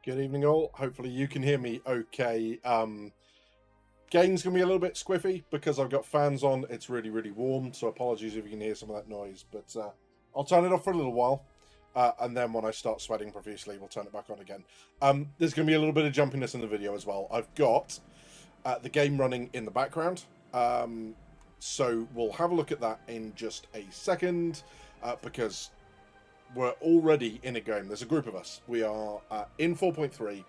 Good evening, all. Hopefully you can hear me okay. Game's going to be a little bit squiffy because I've got fans on. It's really, really warm, so apologies if you can hear some of that noise. But I'll turn it off for a little while, and then when I start sweating profusely, we'll turn it back on again. There's going to be a little bit of jumpiness in the video as well. I've got the game running in the background, so we'll have a look at that in just a second, because we're already in a game. There's a group of us. We are in 4.3,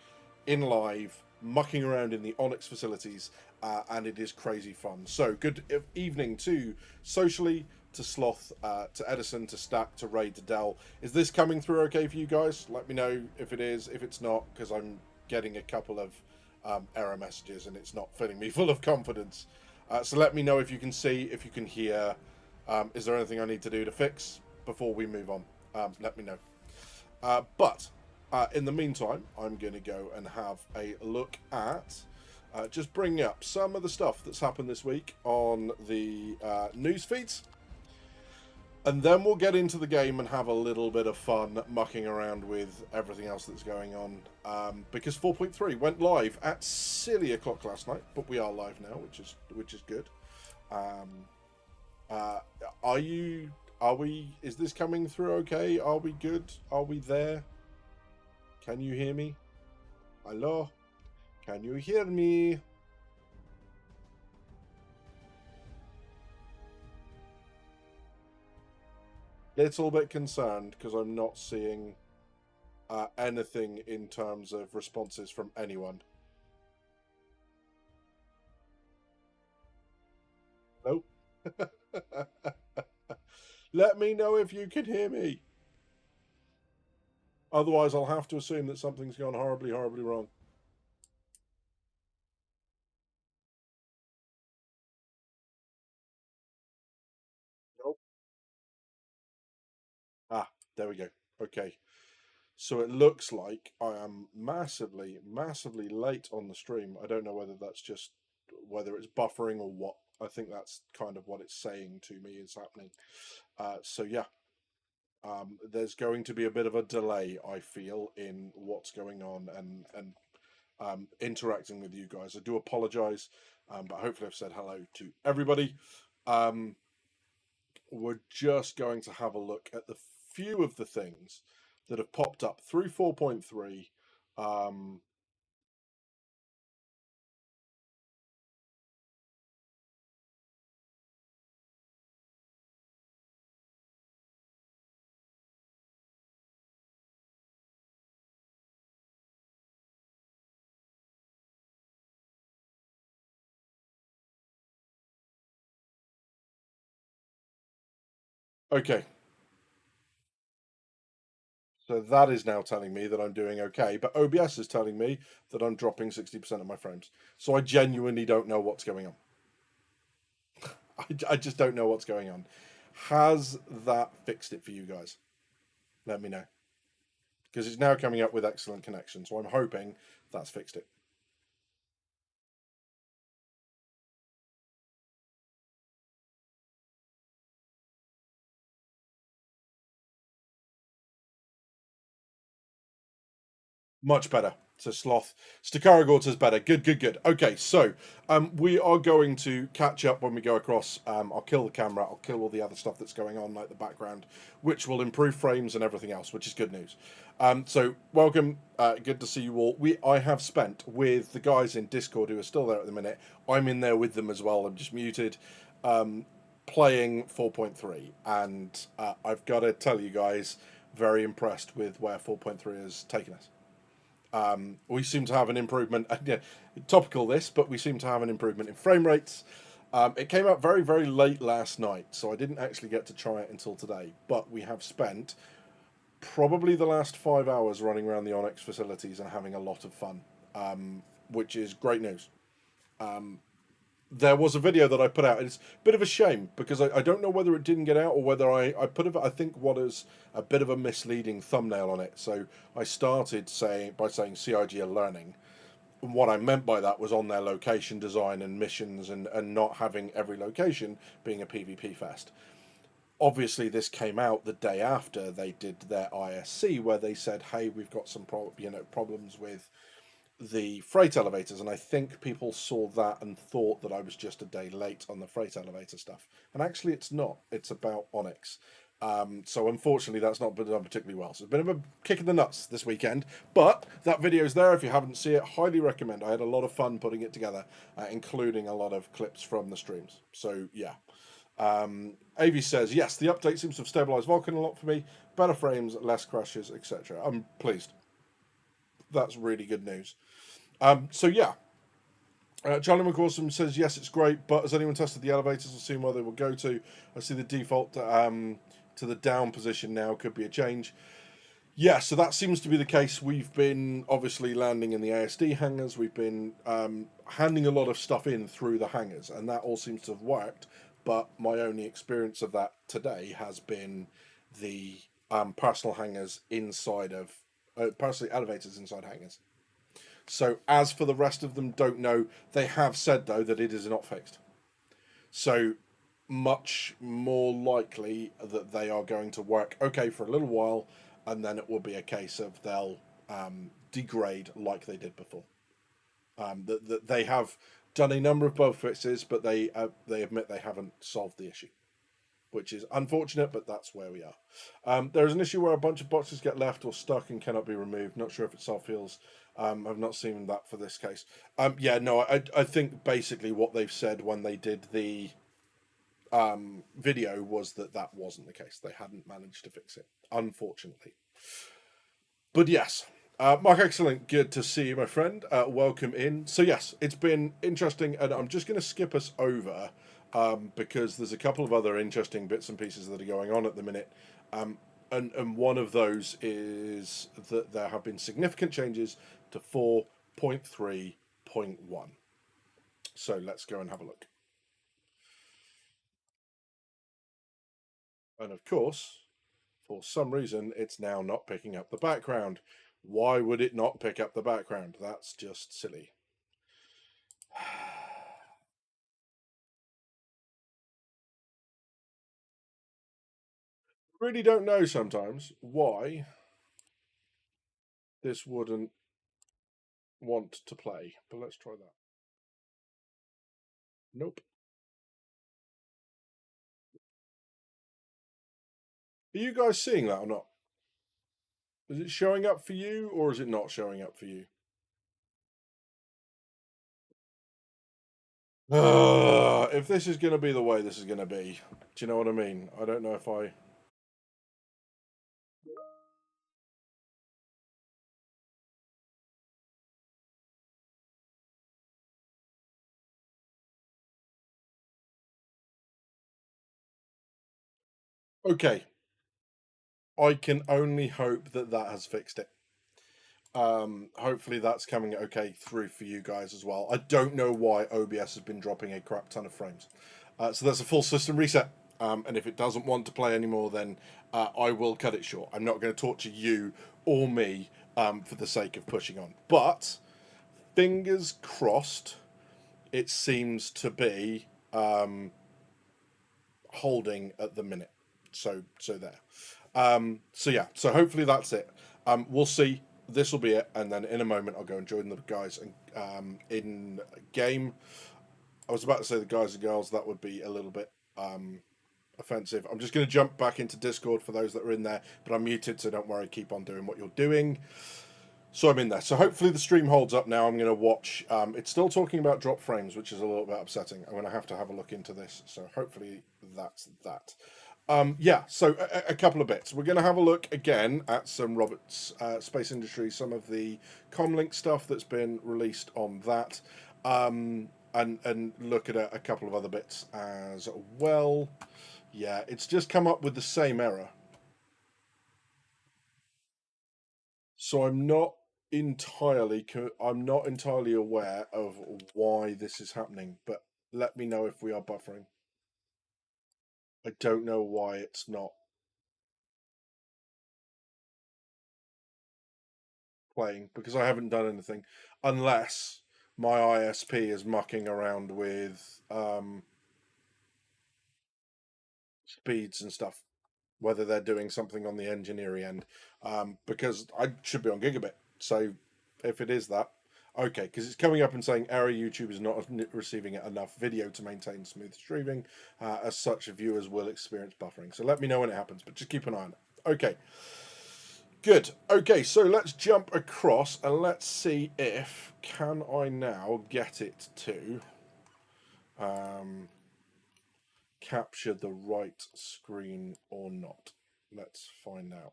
in live, mucking around in the Onyx facilities, and it is crazy fun. So good evening to Socially, to Sloth, to Edison, to Stack, to Ray, to Dell. Is this coming through okay for you guys? Let me know if it is, if it's not, because I'm getting a couple of error messages and it's not filling me full of confidence. So let me know if you can see, if you can hear. Is there anything I need to do to fix before we move on? Let me know. But in the meantime, I'm going to go and have a look at just bringing up some of the stuff that's happened this week on the news feeds. And then we'll get into the game and have a little bit of fun mucking around with everything else that's going on. Because 4.3 went live at silly o'clock last night, but we are live now, which is good. Is this coming through okay? Are we good? Are we there? Can you hear me? Hello? Can you hear me? Little bit concerned because I'm not seeing anything in terms of responses from anyone. Nope. Let me know if you can hear me. Otherwise, I'll have to assume that something's gone horribly, horribly wrong. Nope. Ah, there we go. Okay. So it looks like I am massively, massively late on the stream. I don't know whether that's just, whether it's buffering or what. I think that's kind of what it's saying to me is happening. So yeah. There's going to be a bit of a delay, I feel, in what's going on and interacting with you guys. I do apologise, but hopefully I've said hello to everybody. We're just going to have a look at the few of the things that have popped up through 4.3. Okay. So that is now telling me that I'm doing okay, but OBS is telling me that I'm dropping 60% of my frames. So I genuinely don't know what's going on. I just don't know what's going on. Has that fixed it for you guys? Let me know. Because it's now coming up with excellent connection, so I'm hoping that's fixed it. Much better. So Sloth. Stakara says better. Good, good, good. Okay, so we are going to catch up when we go across. I'll kill the camera. I'll kill all the other stuff that's going on, like the background, which will improve frames and everything else, which is good news. So welcome. Good to see you all. I have spent with the guys in Discord who are still there at the minute. I'm in there with them as well. I'm just muted. Playing 4.3, and I've got to tell you guys, very impressed with where 4.3 has taken us. We seem to have an improvement. Topical this, but we seem to have an improvement in frame rates. It came out very, very late last night, so I didn't actually get to try it until today. But we have spent probably the last 5 hours running around the Onyx facilities and having a lot of fun, which is great news. There was a video that I put out. It's a bit of a shame because I don't know whether it didn't get out or whether I put it, I think what is a bit of a misleading thumbnail on it. So I started by saying CIG are learning. And what I meant by that was on their location design and missions and not having every location being a PvP fest. obviously this came out the day after they did their ISC, where they said, "Hey, we've got some problems with the freight elevators," and I think people saw that and thought that I was just a day late on the freight elevator stuff, and actually it's not. It's about Onyx. So unfortunately, that's not been done particularly well. So it's been a bit of a kick in the nuts this weekend, but that video's there if you haven't seen it. Highly recommend. I had a lot of fun putting it together, including a lot of clips from the streams. So yeah. Avi says, yes, the update seems to have stabilized Vulcan a lot for me. Better frames, less crashes, etc. I'm pleased. That's really good news. So yeah, Charlie McCawson says, yes, it's great, but has anyone tested the elevators or seen where they will go to? I see the default to the down position now could be a change. Yeah, so that seems to be the case. We've been obviously landing in the ASD hangars. We've been handing a lot of stuff in through the hangars, and that all seems to have worked. But my only experience of that today has been the personal hangars inside of personal elevators inside hangars. So as for the rest of them, don't know. They have said though that it is not fixed. So much more likely that they are going to work okay for a little while, and then it will be a case of they'll degrade like they did before. That they have done a number of bug fixes, but they admit they haven't solved the issue, which is unfortunate, but that's where we are. There is an issue where a bunch of boxes get left or stuck and cannot be removed. Not sure if it's soft feels. I've not seen that for this case. Yeah, no, I think basically what they've said when they did the video was that that wasn't the case. They hadn't managed to fix it, unfortunately. But yes, Mark, excellent. Good to see you, my friend. Welcome in. So yes, it's been interesting, and I'm just going to skip us over because there's a couple of other interesting bits and pieces that are going on at the minute. And one of those is that there have been significant changes to 4.3.1. So let's go and have a look. And of course, for some reason, it's now not picking up the background. Why would it not pick up the background? That's just silly. Really don't know sometimes why this wouldn't want to play, but let's try that. Nope. Are you guys seeing that or not? Is it showing up for you or is it not showing up for you? If this is going to be the way this is going to be, do you know what I mean? I don't know if I. Okay. I can only hope that that has fixed it. Hopefully that's coming okay through for you guys as well. I don't know why OBS has been dropping a crap ton of frames. So that's a full system reset. And if it doesn't want to play anymore, then I will cut it short. I'm not going to torture you or me for the sake of pushing on. But fingers crossed, it seems to be holding at the minute. So there. So yeah. So hopefully that's it. We'll see. This will be it, and then in a moment I'll go and join the guys and in game. I was about to say the guys and girls. That would be a little bit offensive. I'm just going to jump back into Discord for those that are in there, but I'm muted, so don't worry. Keep on doing what you're doing. So I'm in there. So hopefully the stream holds up now. I'm going to watch. It's still talking about drop frames, which is a little bit upsetting. I'm going to have a look into this. So hopefully that's that. Yeah, so a couple of bits. We're going to have a look again at some Roberts Space Industry, some of the comlink stuff that's been released on that, and look at a couple of other bits as well. Yeah, it's just come up with the same error. So I'm not entirely aware of why this is happening, but let me know if we are buffering. I don't know why it's not playing because I haven't done anything unless my ISP is mucking around with speeds and stuff, whether they're doing something on the engineering end, because I should be on gigabit. So if it is that, okay, because it's coming up and saying error, YouTube is not receiving enough video to maintain smooth streaming. As such, viewers will experience buffering. So let me know when it happens, but just keep an eye on it. Okay. Good. Okay, so let's jump across and let's see if can I now get it to capture the right screen or not. Let's find out.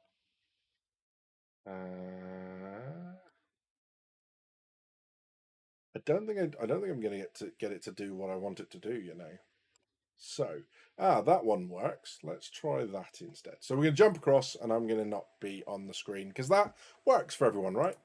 I don't think I'm going to get it to do what I want it to do. You know. So that one works. Let's try that instead. So we're going to jump across, and I'm going to not be on the screen because that works for everyone, right?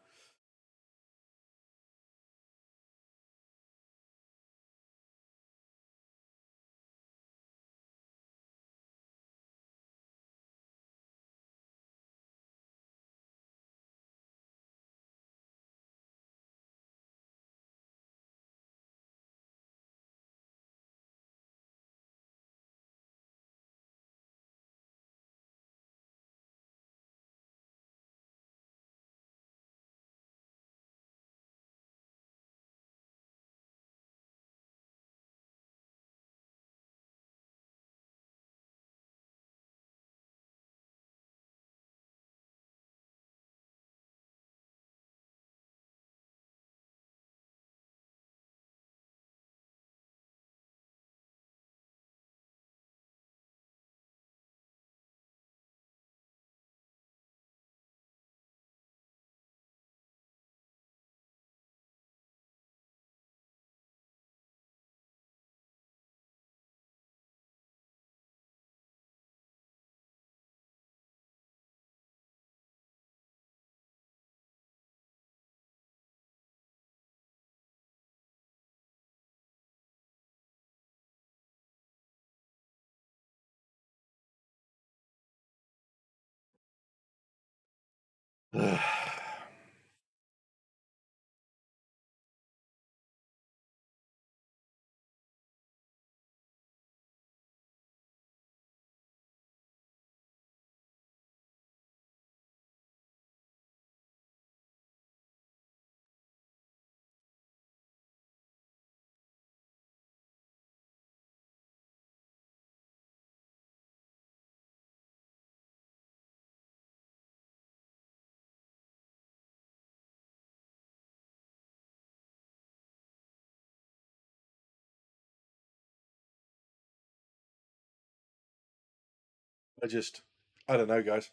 I just, I don't know, guys.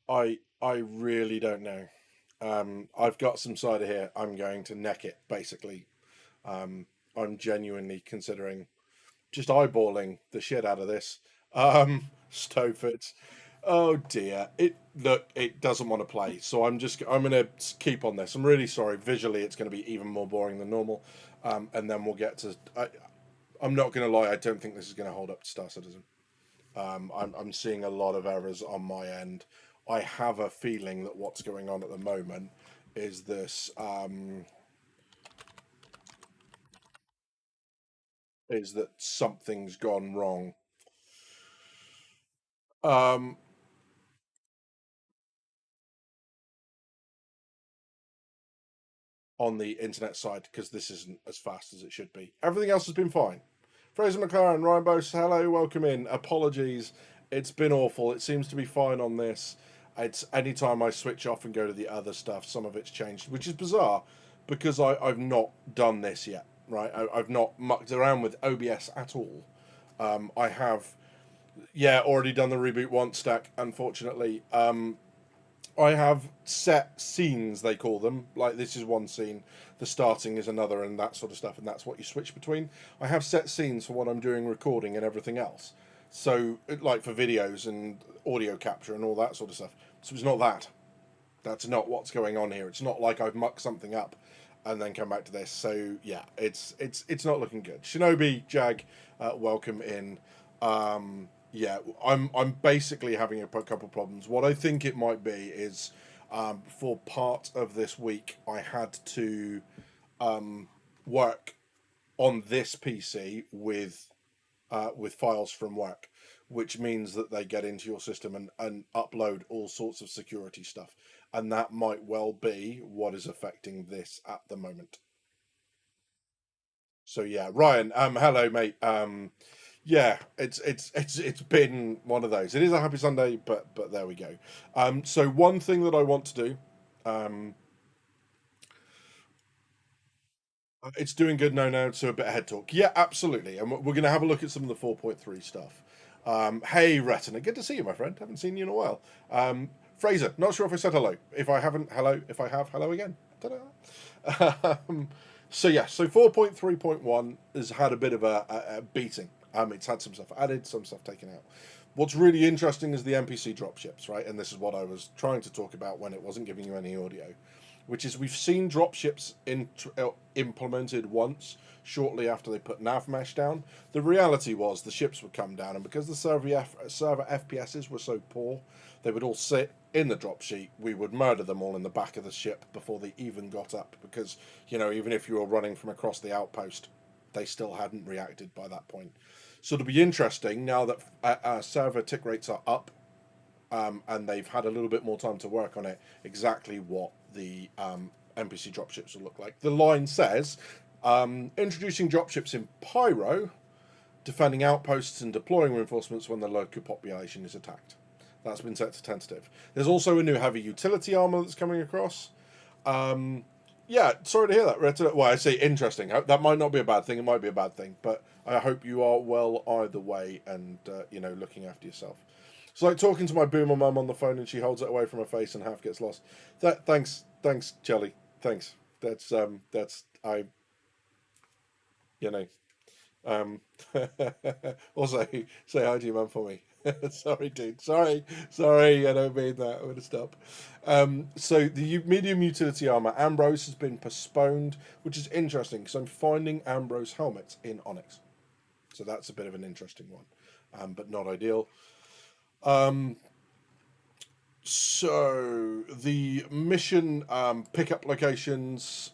I really don't know. I've got some cider here. I'm going to neck it, basically. I'm genuinely considering just eyeballing the shit out of this. Stowfits. Oh dear. It doesn't want to play. So I'm gonna keep on this. I'm really sorry. Visually it's gonna be even more boring than normal. And then we'll get to I'm not gonna lie, I don't think this is gonna hold up to Star Citizen. I'm seeing a lot of errors on my end. I have a feeling that what's going on at the moment is this is that something's gone wrong. Um, on the internet side because this isn't as fast as it should be. Everything else has been fine. Fraser McLaren, Ryan Bose, hello, welcome in. Apologies, it's been awful. It seems to be fine on this. It's anytime I switch off and go to the other stuff, some of it's changed, which is bizarre because I've not done this yet, right? I've not mucked around with OBS at all. I have, yeah, already done the reboot once stack, unfortunately. I have set scenes, they call them. Like, this is one scene, the starting is another, and that sort of stuff, and that's what you switch between. I have set scenes for what I'm doing, recording, and everything else. So, like for videos and audio capture and all that sort of stuff. So, it's not that. That's not what's going on here. It's not like I've mucked something up and then come back to this. So, yeah, it's not looking good. Shinobi, Jag, welcome in. Yeah, I'm basically having a couple of problems. What I think it might be is for part of this week I had to work on this PC with with files from work, which means that they get into your system and upload all sorts of security stuff. And that might well be what is affecting this at the moment. So yeah, Ryan, hello mate. Yeah, it's been one of those. It is a happy Sunday, but there we go. So one thing that I want to do, um, it's doing good now, so a bit of head talk. Yeah, absolutely. And we're going to have a look at some of the 4.3 stuff. Hey, Retina, good to see you, my friend. Haven't seen you in a while. Fraser, not sure if I said hello. If I haven't, hello. If I have, hello again. Ta-da. So yeah, so 4.3.1 has had a bit of a beating. It's had some stuff added, some stuff taken out. What's really interesting is the NPC dropships, right? And this is what I was trying to talk about when it wasn't giving you any audio, which is we've seen dropships implemented once shortly after they put nav mesh down. The reality was the ships would come down, and because the server FPSs were so poor, they would all sit in the drop sheet. We would murder them all in the back of the ship before they even got up, because, you know, even if you were running from across the outpost, they still hadn't reacted by that point. So it'll be interesting now that server tick rates are up, and they've had a little bit more time to work on it, exactly what the NPC dropships will look like. The line says, introducing dropships in Pyro, defending outposts and deploying reinforcements when the local population is attacked. That's been set to tentative. There's also a new heavy utility armor that's coming across. Yeah, sorry to hear that. Well, I say interesting. That might not be a bad thing. It might be a bad thing, but I hope you are well either way, and you know, looking after yourself. It's like talking to my boomer mum on the phone, and she holds it away from her face and half gets lost. Thanks, Jelly. Thanks. That's I, you know. Also, say hi to your mum for me. Sorry, dude. Sorry. I don't mean that. I'm gonna stop. So the medium utility armor Ambrose has been postponed, which is interesting because I'm finding Ambrose helmets in Onyx, so that's a bit of an interesting one, but not ideal. So the mission pickup locations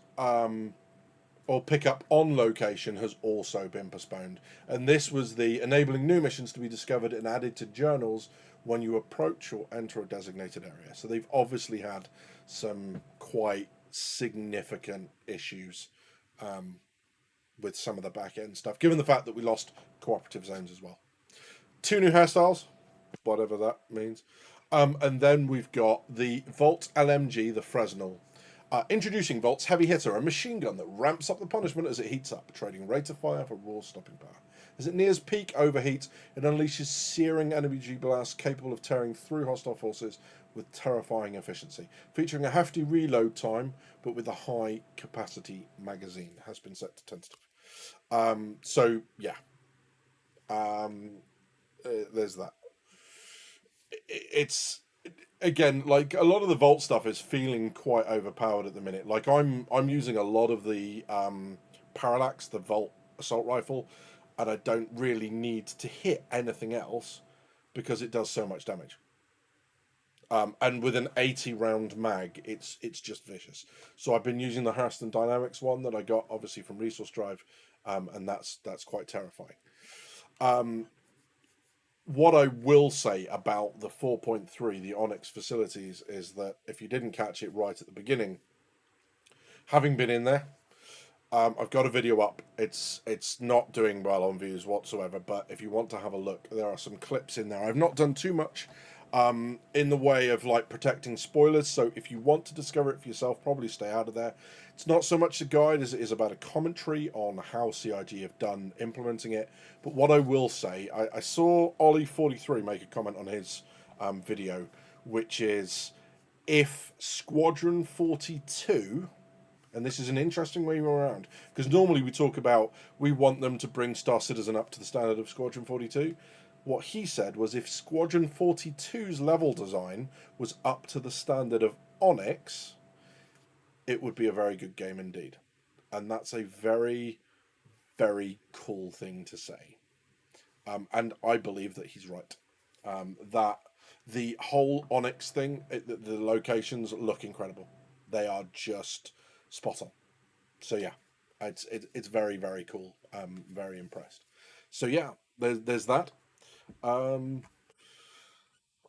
or pickup on location has also been postponed, and this was the enabling new missions to be discovered and added to journals when you approach or enter a designated area. So they've obviously had some quite significant issues with some of the back end stuff, given the fact that we lost cooperative zones as well. 2 new hairstyles, whatever that means. And then we've got the Volt LMG, the Fresnel. Introducing Volt's heavy hitter, a machine gun that ramps up the punishment as it heats up, trading rate of fire for raw stopping power. As it nears peak overheat, it unleashes searing energy blasts capable of tearing through hostile forces with terrifying efficiency. Featuring a hefty reload time, but with a high capacity magazine. Has been set to tentative. So, yeah. There's that. It's again, like, a lot of the Volt stuff is feeling quite overpowered at the minute. Like I'm using a lot of the Parallax, the Volt assault rifle, and I don't really need to hit anything else because it does so much damage. And with an 80 round mag, it's just vicious. So I've been using the Hurston Dynamics one that I got obviously from Resource Drive, and that's quite terrifying. What I will say about the 4.3, the Onyx facilities, is that if you didn't catch it right at the beginning, having been in there, I've got a video up. It's not doing well on views whatsoever, but if you want to have a look, there are some clips in there. I've not done too much in the way of like protecting spoilers, so if you want to discover it for yourself, probably stay out of there. It's not so much a guide as it is about a commentary on how CIG have done implementing it. But what I will say, I saw Ollie43 make a comment on his video, which is, if Squadron 42, and this is an interesting way around, because normally we talk about we want them to bring Star Citizen up to the standard of Squadron 42. What he said was, if Squadron 42's level design was up to the standard of Onyx, it would be a very good game indeed. And that's a very, very cool thing to say. And I believe that he's right. That the whole Onyx thing, the locations look incredible. They are just spot on. So yeah, it's very, very cool. I'm very impressed. So yeah, there's that. And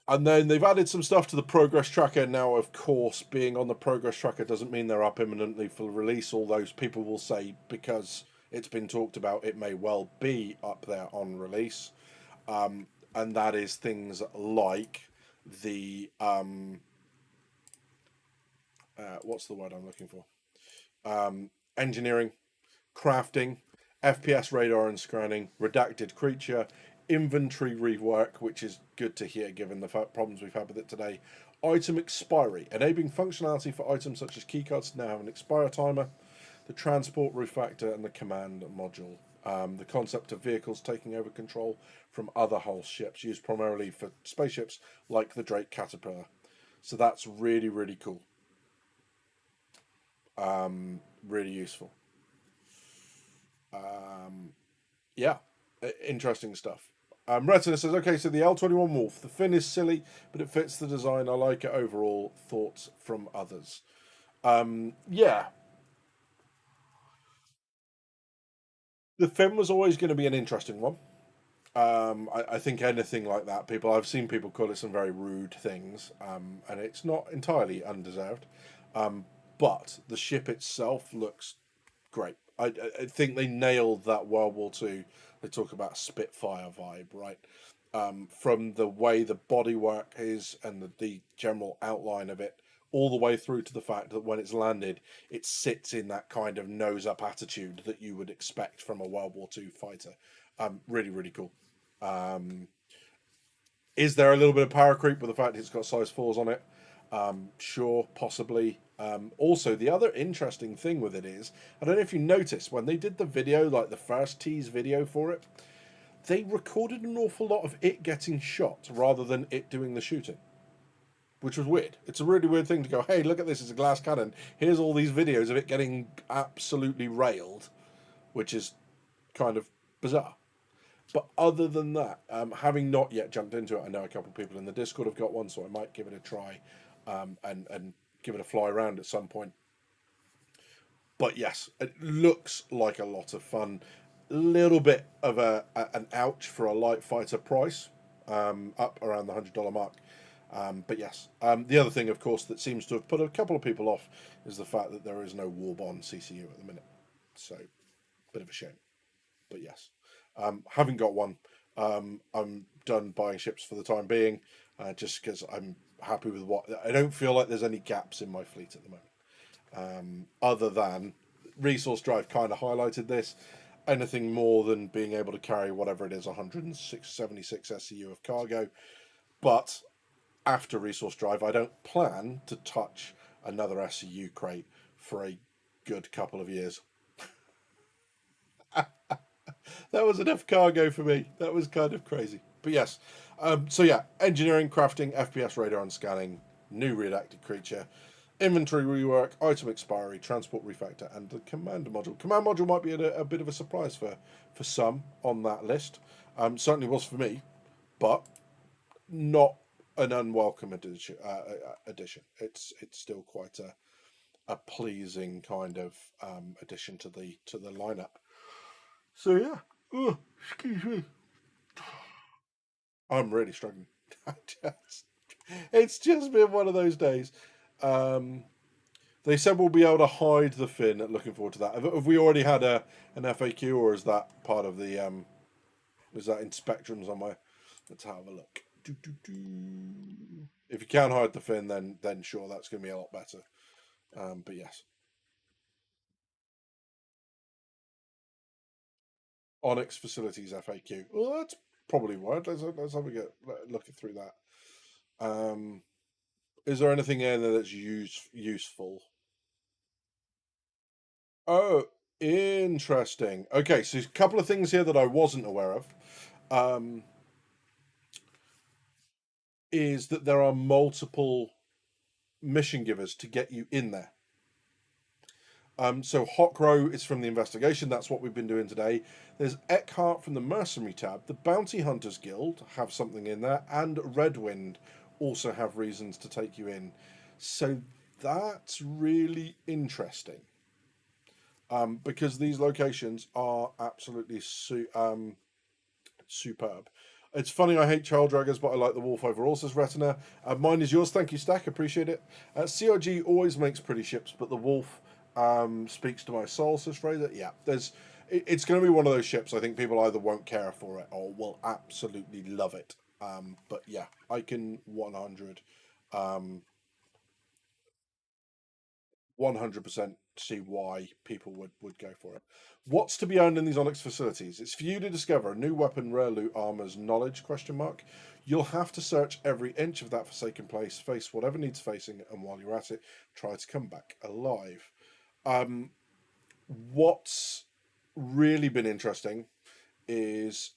then they've added some stuff to the progress tracker. Now, of course, being on the progress tracker doesn't mean they're up imminently for release. All those people will say because it's been talked about, it may well be up there on release. And that is things like the what's the word I'm looking for? Engineering, crafting, FPS radar and scanning, redacted creature, inventory rework, which is good to hear given the problems we've had with it today. Item expiry, enabling functionality for items such as keycards to now have an expire timer. The transport refactor and the command module. The concept of vehicles taking over control from other hull ships, used primarily for spaceships like the Drake Caterpillar. So that's really, really cool. Really useful. Yeah, interesting stuff. Retina says, okay, so the L21 Wolf, the fin is silly, but it fits the design. I like it overall. Thoughts from others? Yeah. The fin was always going to be an interesting one. I think anything like that, I've seen people call it some very rude things, and it's not entirely undeserved. But the ship itself looks great. I think they nailed that World War II. They talk about Spitfire vibe, right? From the way the bodywork is and the general outline of it, all the way through to the fact that when it's landed, it sits in that kind of nose up attitude that you would expect from a World War II fighter. Really, really cool. Is there a little bit of power creep with the fact it's got size 4s on it? Sure, possibly. Also, the other interesting thing with it is, I don't know if you noticed, when they did the video, like the first tease video for it, they recorded an awful lot of it getting shot rather than it doing the shooting, which was weird. It's a really weird thing to go, hey, look at this, it's a glass cannon. Here's all these videos of it getting absolutely railed, which is kind of bizarre. But other than that, having not yet jumped into it, I know a couple of people in the Discord have got one, so I might give it a try and give it a fly around at some point. But yes, it looks like a lot of fun. Little bit of an ouch for a light fighter price, up around the $100 mark. But yes, the other thing, of course, that seems to have put a couple of people off is the fact that there is no Warbond CCU at the minute. So, bit of a shame. But yes, haven't got one. I'm done buying ships for the time being, just because I'm happy with what I don't feel like there's any gaps in my fleet at the moment. Other than resource drive kind of highlighted this. Anything more than being able to carry whatever it is, 176 SCU of cargo. But after resource drive, I don't plan to touch another SCU crate for a good couple of years. That was enough cargo for me. That was kind of crazy. But yes. So yeah, engineering, crafting, FPS radar and scanning, new redacted creature, inventory rework, item expiry, transport refactor, and the command module. Command module might be a bit of a surprise for some on that list. Certainly was for me, but not an unwelcome addition. It's still quite a pleasing kind of addition to the lineup. So yeah. Oh, excuse me. I'm really struggling. It's just been one of those days. They said we'll be able to hide the fin. Looking forward to that. Have we already had an FAQ, or is that part of the is that in Spectrum somewhere? Let's have a look. If you can hide the fin, then sure, that's going to be a lot better. But yes, Onyx Facilities FAQ. Well, that's probably right. Let's have a look through that. Is there anything in there that's useful? Oh, interesting. Okay, so a couple of things here that I wasn't aware of. Is that there are multiple mission givers to get you in there. So Hawkrow is from the investigation. That's what we've been doing today. There's Eckhart from the Mercenary tab. The Bounty Hunters Guild have something in there, and Redwind also have reasons to take you in. So that's really interesting, because these locations are absolutely superb. It's funny, I hate child draggers, but I like the wolf overall, says Retina. Mine is yours, thank you, Stack, appreciate it. CRG always makes pretty ships, but the wolf speaks to my soul, says Fraser. Yeah, it's going to be one of those ships. I think people either won't care for it or will absolutely love it. But yeah, I can 100% see why people would go for it. What's to be earned in these Onyx facilities? It's for you to discover a new weapon, rare loot, armors, knowledge, question mark. You'll have to search every inch of that forsaken place, face whatever needs facing, and while you're at it, try to come back alive. What's really been interesting is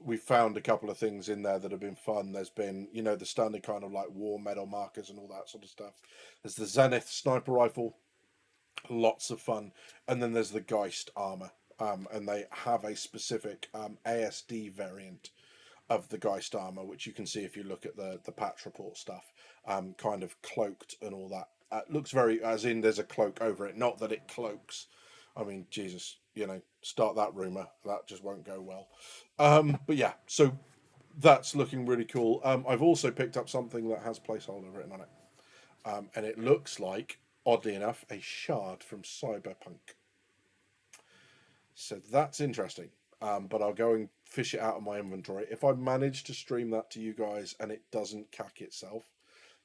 we found a couple of things in there that have been fun. There's been, the standard kind of like war medal markers and all that sort of stuff. There's the Zenith sniper rifle, lots of fun, and then there's the Geist armor, and they have a specific ASD variant of the Geist armor, which you can see if you look at the patch report stuff, kind of cloaked and all that. Looks very, as in there's a cloak over it, not that it cloaks. I mean, Jesus, start that rumor, that just won't go well. But yeah, so that's looking really cool. I've also picked up something that has placeholder written on it, and it looks like, oddly enough, a shard from Cyberpunk. So that's interesting. But I'll go and fish it out of my inventory. If I manage to stream that to you guys and it doesn't cack itself,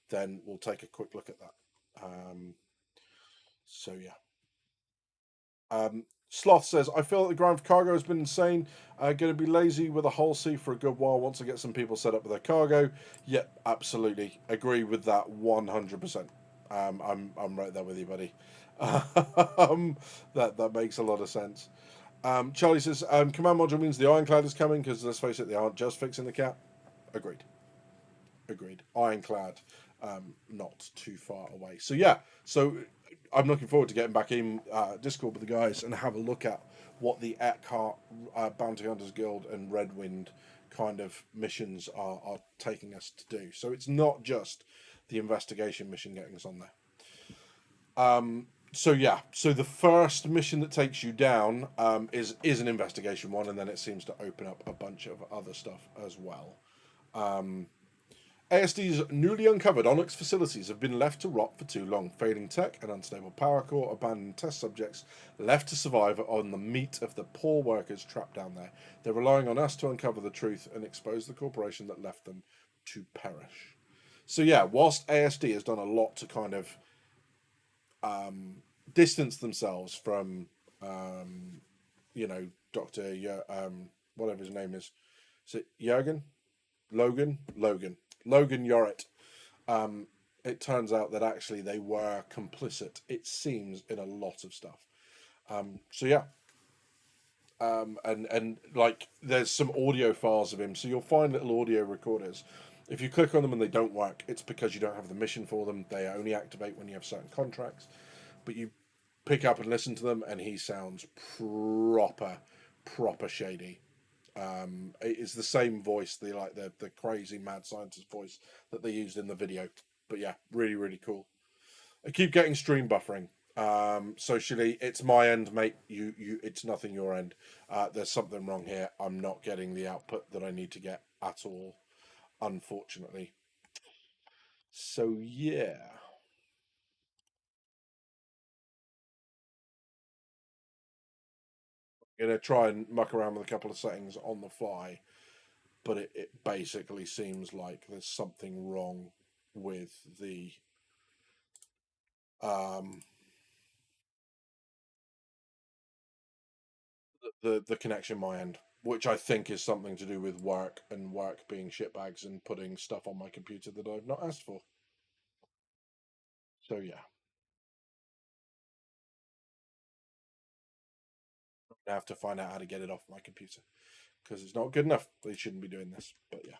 then we'll take a quick look at that. So yeah. Sloth says, I feel that the grind for cargo has been insane. Going to be lazy with a whole sea for a good while once I get some people set up with their cargo. Yep, absolutely. Agree with that 100%. I'm right there with you, buddy. That makes a lot of sense. Charlie says, command module means the Ironclad is coming because, let's face it, they aren't just fixing the cat. Agreed. Ironclad, not too far away. So yeah, I'm looking forward to getting back in Discord with the guys and have a look at what the Eckhart Bounty Hunters Guild and Red Wind kind of missions are taking us to do. So it's not just the investigation mission getting us on there. So yeah, so the first mission that takes you down is an investigation one, and then it seems to open up a bunch of other stuff as well. ASD's newly uncovered Onyx facilities have been left to rot for too long. Failing tech, an unstable power core, abandoned test subjects left to survive on the meat of the poor workers trapped down there. They're relying on us to uncover the truth and expose the corporation that left them to perish. So yeah, whilst ASD has done a lot to kind of distance themselves from, Dr. Whatever his name is it Jurgen? Logan Jorrit. It turns out that actually they were complicit, it seems, in a lot of stuff. So yeah. And like there's some audio files of him, so you'll find little audio recorders. If you click on them and they don't work, it's because you don't have the mission for them. They only activate when you have certain contracts. But you pick up and listen to them, and he sounds proper shady. It's the same voice, the crazy mad scientist voice that they used in the video. But yeah, really cool. I keep getting stream buffering. Socially, it's my end, mate. It's nothing your end. There's something wrong here. I'm not getting the output that I need to get at all, unfortunately. So yeah. I'm gonna try and muck around with a couple of settings on the fly, but it basically seems like there's something wrong with um, the connection my end, which I think is something to do with work and work being shitbags and putting stuff on my computer that I've not asked for. So yeah, I have to find out how to get it off my computer because it's not good enough. They shouldn't be doing this, but yeah.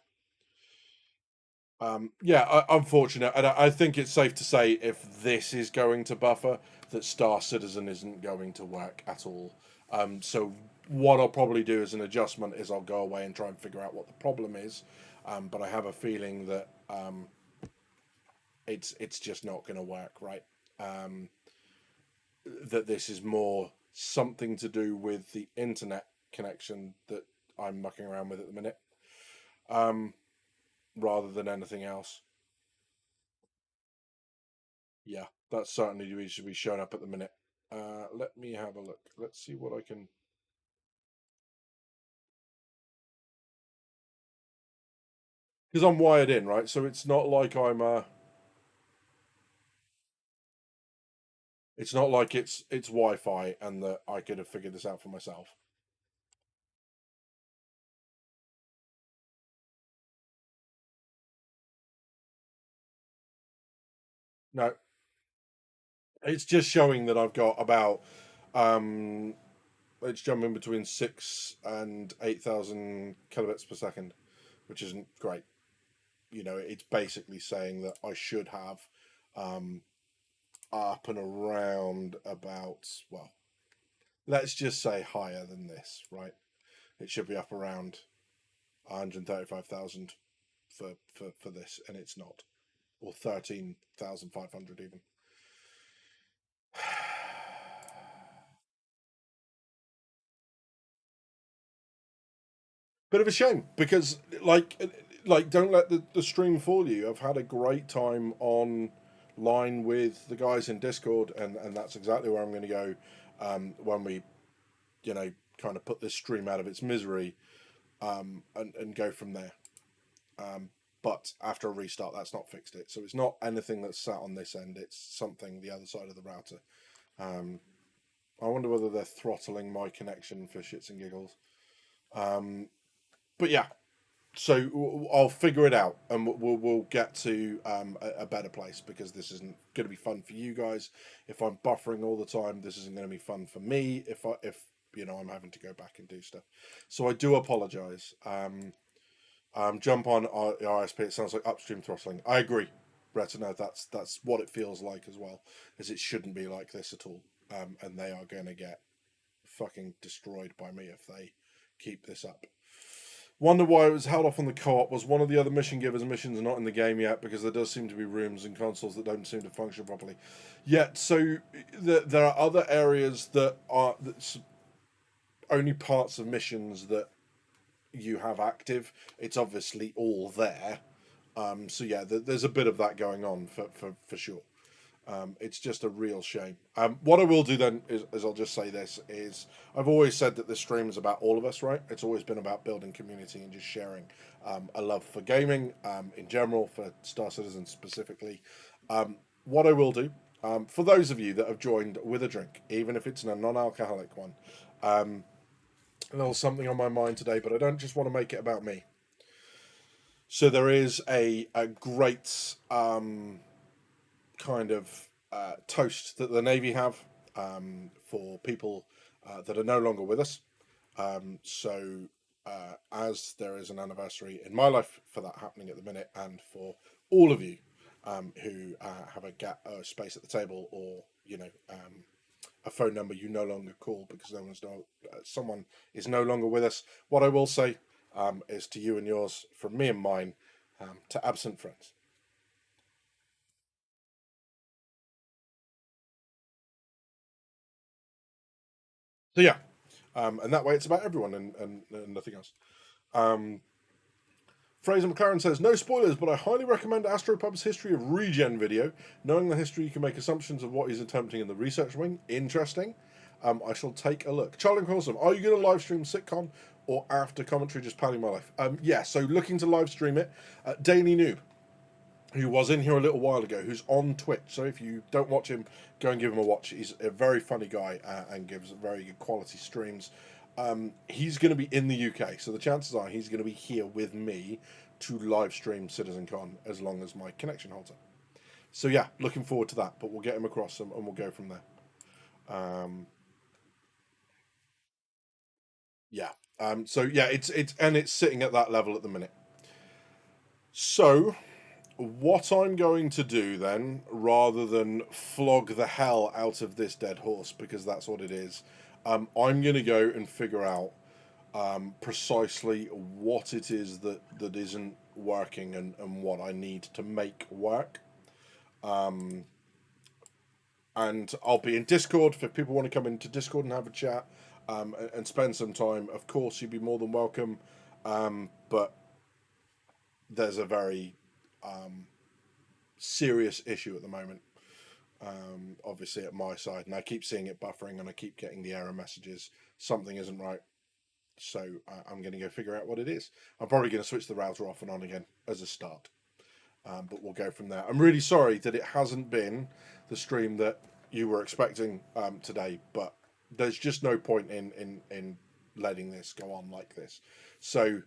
Yeah, unfortunate, and I think it's safe to say if this is going to buffer, that Star Citizen isn't going to work at all. So what I'll probably do as an adjustment is I'll go away and try and figure out what the problem is. But I have a feeling that it's just not going to work, right? That this is more something to do with the internet connection that I'm mucking around with at the minute, rather than anything else. Yeah, that certainly should be showing up at the minute. Let me have a look. Let's see what I can. Because I'm wired in, right? So it's not like I'm. It's not like it's Wi-Fi and that I could have figured this out for myself. No, it's just showing that I've got about it's jumping between 6 and 8,000 kilobits per second, which isn't great. You know, it's basically saying that I should have um, up and around about, well, let's just say higher than this, right? It should be up around 135,000 for this, and it's not, or 13,500 even. Bit of a shame because don't let the stream fool you. I've had a great time online with the guys in Discord, and that's exactly where I'm going to go when we, you know, kind of put this stream out of its misery, and go from there. But after a restart, that's not fixed it. So it's not anything that's sat on this end. It's something the other side of the router. I wonder whether they're throttling my connection for shits and giggles. But yeah, so I'll figure it out, and we'll get to a better place, because this isn't going to be fun for you guys. If I'm buffering all the time, this isn't going to be fun for me. If you know, I'm having to go back and do stuff, so I do apologize. Jump on RSP. It sounds like upstream throttling. I agree, Retta. No, that's what it feels like as well, as it shouldn't be like this at all. And they are going to get fucking destroyed by me if they keep this up. Wonder why it was held off on the co-op. Was one of the other mission givers missions not in the game yet? Because there does seem to be rooms and consoles that don't seem to function properly. Yet, so there are other areas that are that's only parts of missions that you have active. It's obviously all there. So yeah, there's a bit of that going on for sure. It's just a real shame. What I will do then is I'll just say this is I've always said that this stream is about all of us, right? It's always been about building community and just sharing a love for gaming in general, for Star Citizen specifically. What I will do, for those of you that have joined with a drink, even if it's a non-alcoholic one, a little something on my mind today, but I don't just want to make it about me. So there is a great kind of toast that the Navy have for people that are no longer with us. As there is an anniversary in my life for that happening at the minute, and for all of you who have a space at the table, or a phone number you no longer call because someone is no longer with us, what I will say is to you and yours, from me and mine, to absent friends. So yeah, and that way it's about everyone and nothing else. Fraser McLaren says, no spoilers, but I highly recommend Astropub's history of regen video. Knowing the history, you can make assumptions of what he's attempting in the research wing. Interesting. I shall take a look. Charlie Wilson, are you going to live stream Sitcon or after commentary just panning my life? Yeah, so looking to live stream it. Daily Noob, who was in here a little while ago, who's on Twitch. So if you don't watch him, go and give him a watch. He's a very funny guy and gives very good quality streams. He's going to be in the UK, so the chances are he's going to be here with me to live stream CitizenCon as long as my connection holds up. So yeah, looking forward to that. But we'll get him across and we'll go from there. Yeah. So yeah, it's sitting at that level at the minute. So what I'm going to do then, rather than flog the hell out of this dead horse, because that's what it is, I'm going to go and figure out precisely what it is that isn't working, and what I need to make work. And I'll be in Discord if people want to come into Discord and have a chat. and spend some time, of course, you'd be more than welcome. But there's a very serious issue at the moment, obviously at my side, and I keep seeing it buffering, and I keep getting the error messages. Something isn't right. So I'm going to go figure out what it is. I'm probably going to switch the router off and on again as a start. But we'll go from there. I'm really sorry that it hasn't been the stream that you were expecting today, but there's just no point in letting this go on like this. So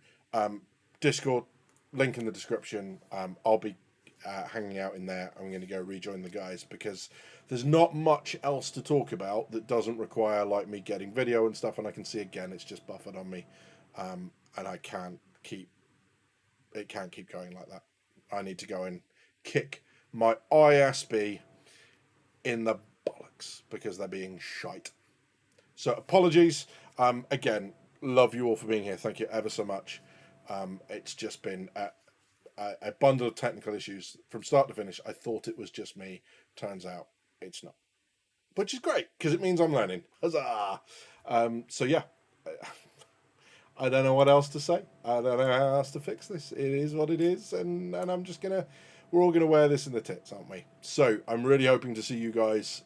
Discord, link in the description. I'll be hanging out in there. I'm going to go rejoin the guys because there's not much else to talk about that doesn't require like me getting video and stuff. And I can see again it's just buffered on me, and I can't keep going like that. I need to go and kick my ISB in the bollocks because they're being shite. So apologies. Again, love you all for being here. Thank you ever so much. It's just been a bundle of technical issues from start to finish. I thought it was just me. Turns out it's not. Which is great because it means I'm learning. Huzzah! So yeah. I don't know what else to say. I don't know how else to fix this. It is what it is, and I'm just gonna. We're all gonna wear this in the tits, aren't we? So I'm really hoping to see you guys.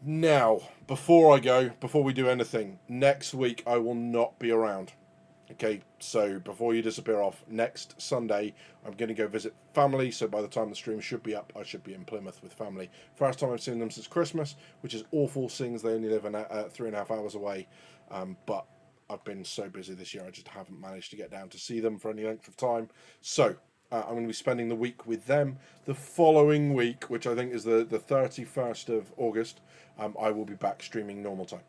Now, before we do anything, next week I will not be around. Okay, so before you disappear off, next Sunday I'm going to go visit family. So by the time the stream should be up, I should be in Plymouth with family. First time I've seen them since Christmas, which is awful, seeing as they only live 3.5 hours away. But I've been so busy this year, I just haven't managed to get down to see them for any length of time. So I'm going to be spending the week with them. The following week, which I think is the 31st of August, I will be back streaming normal time.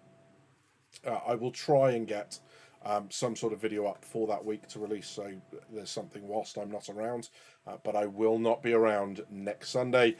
I will try and get some sort of video up for that week to release, so there's something whilst I'm not around. But I will not be around next Sunday.